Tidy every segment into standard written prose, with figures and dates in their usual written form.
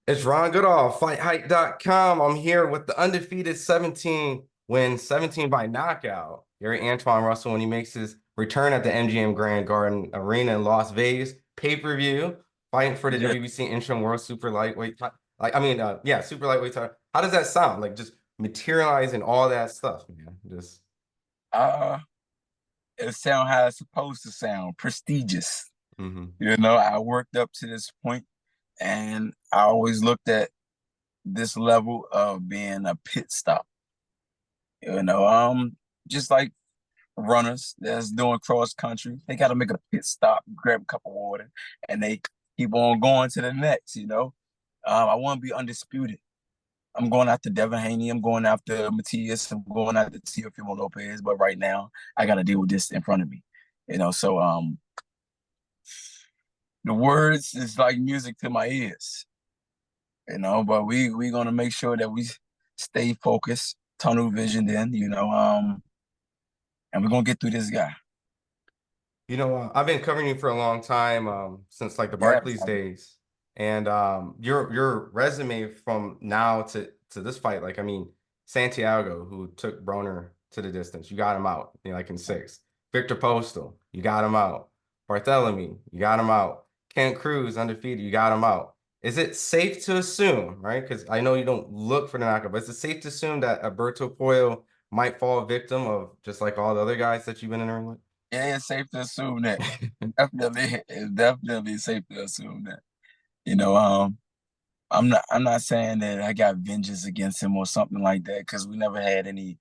It's Ron Goodall, FightHype.com. I'm here with the undefeated 17 win, 17 by knockout. Gary Anntaune Russel when he makes his return at the MGM Grand Garden Arena in Las Vegas. Pay-per-view, fighting for the Yeah. WBC interim world super lightweight. Yeah, super lightweight title. How does that sound? Like just materializing all that stuff, man. Just Uh, it sound how it's supposed to sound, prestigious. mhm. I worked up to this point and I always looked at this level of being a pit stop. You know, um, just like runners that's doing cross country, they got to make a pit stop, grab a cup of water, and they keep on going to the next. I want to be undisputed. I'm going after Devin Haney. I'm going after Matias. I'm going after Teofimo Lopez. But right now, I got to deal with this in front of me. So the words is like music to my ears. But we gonna make sure that we stay focused, tunnel vision. And we're gonna get through this guy. I've been covering you for a long time, since like the Yeah, Barclays days, and your resume from now to this fight, like I mean, Santiago, who took Broner to the distance, you got him out, like in six. Victor Postal, you got him out. Barthélemy, you got him out. Kent Cruz, undefeated, you got him out. Is it safe to assume, right? Because I know you don't look for the knockout, but is it safe to assume that Alberto Puello might fall victim of just like all the other guys that you've been in the ring with? yeah, it's safe to assume that. Definitely, it's definitely safe to assume that. You know, um, I'm not saying that I got vengeance against him or something like that because we never had any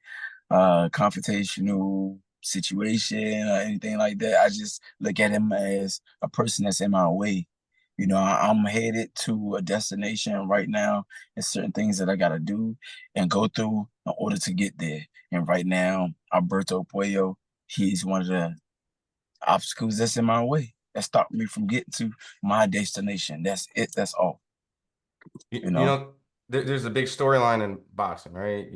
confrontational situation or anything like that. I just look at him as a person that's in my way. I'm headed to a destination right now and certain things that I gotta do and go through in order to get there. And right now, Alberto Puello, he's one of the obstacles that's in my way that stop me from getting to my destination. That's it. That's all. You, You you know, know, there's a big storyline in boxing, right?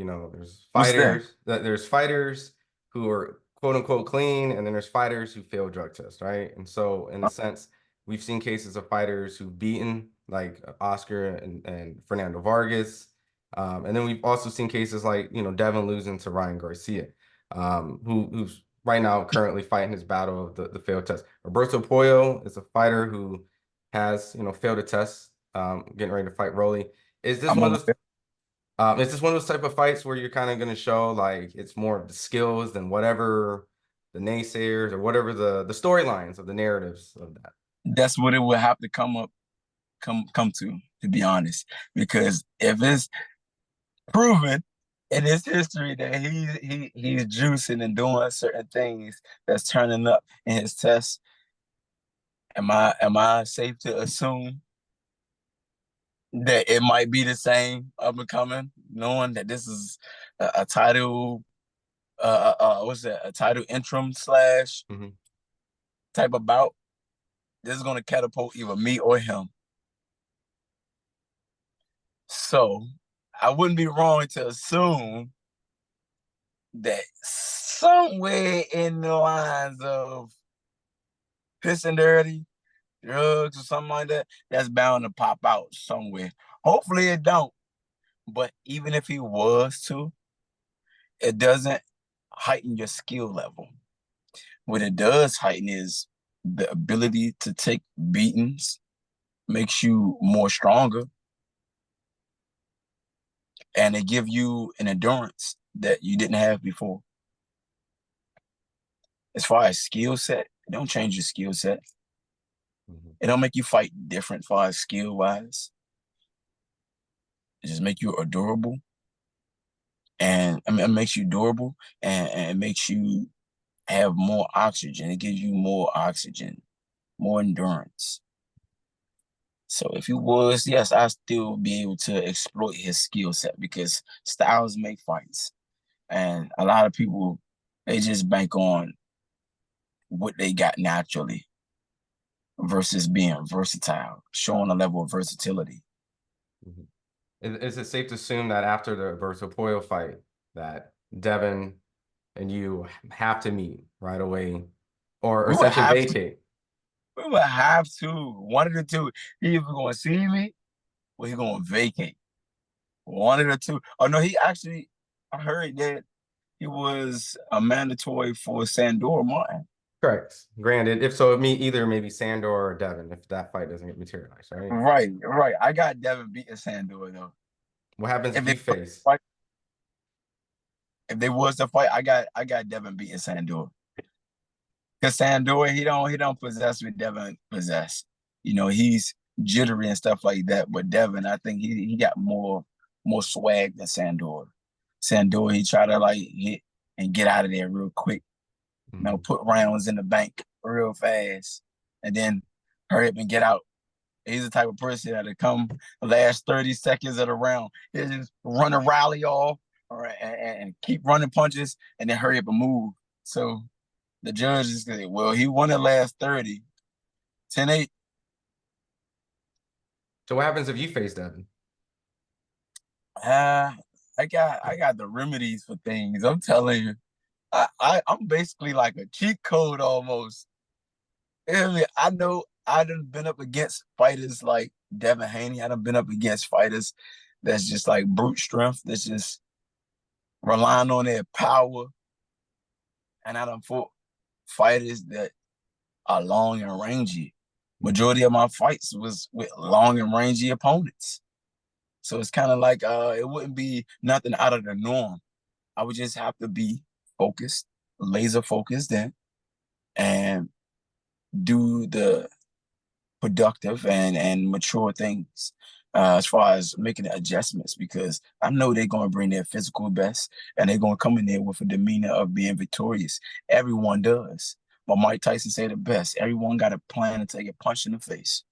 what's that? There's fighters who are quote unquote clean, and then there's fighters who fail drug tests, right? And so, in a sense, we've seen cases of fighters who've beaten like Oscar and Fernando Vargas, and then we've also seen cases like Devin losing to Ryan Garcia, who's right now currently fighting his battle of the failed test. Roberto Puello is a fighter who has failed a test, getting ready to fight Rolly. Is this I'm one aware. of those is this one of those type of fights where you're kind of going to show like it's more of the skills than whatever the naysayers or whatever the storylines of the narratives of that? That's what it would have to come to be honest. Because if it's proven in his history that he's juicing and doing certain things that's turning up in his tests, am I safe to assume that it might be the same up and coming, knowing that this is a title what's that, a title interim slash Hmm. type of bout? This is gonna catapult either me or him. So I wouldn't be wrong to assume that somewhere in the lines of piss and dirty, drugs or something like that, that's bound to pop out somewhere. Hopefully it don't. But even if he was to, it doesn't heighten your skill level. What it does heighten is the ability to take beatings, makes you more stronger, and it give you an endurance that you didn't have before. As far as skill set, it don't change your skill set. Hmm. It don't make you fight different as far as skill wise. It just make you durable, and I mean, it makes you durable, and it makes you have more oxygen. It gives you more oxygen, more endurance. So if he was, yes, I still be able to exploit his skill set because styles make fights, and a lot of people they just bank on what they got naturally versus being versatile, showing a level of versatility. Hmm. Is it safe to assume that after the Alberto Puello fight that Devin and you have to meet right away, or We would essentially have vacate? we would have to one of the two. He either gonna see me, well, he gonna vacate. One of the two. Oh no, he actually. I heard that he was a mandatory for Sandor Martin. Correct. Granted, if so, me either maybe Sandor or Devin if that fight doesn't get materialized, right? Right, right. I got Devin beating Sandor though. What happens If if they you face? fight, if they was to fight, I got Devin beating Sandor. Because Sandor, he don't possess what Devin possess. He's jittery and stuff like that. But Devin, I think he got more swag than Sandor. Sandor, he try to like hit and get out of there real quick. Mhm. Put rounds in the bank real fast, and then hurry up and get out. He's the type of person that'll come the last 30 seconds of the round. He'll just run a rally off and keep running punches and then hurry up and move. So the judge is saying, well, he won the last 30, 10-8. So what happens if you face Devin? I got the remedies for things. I'm telling you. I'm basically like a cheat code almost. I know I done been up against fighters like Devin Haney. I done been up against fighters that's just like brute strength, that's just relying on their power. And I done fought fighters that are long and rangy. Majority of my fights was with long and rangy opponents. So it's kind of like it wouldn't be nothing out of the norm. I would just have to be focused, laser focused in, and do the productive and mature things as far as making the adjustments, because I know they're going to bring their physical best and they're going to come in there with a demeanor of being victorious. Everyone does. But Mike Tyson said it best. Everyone got a plan to take a punch in the face.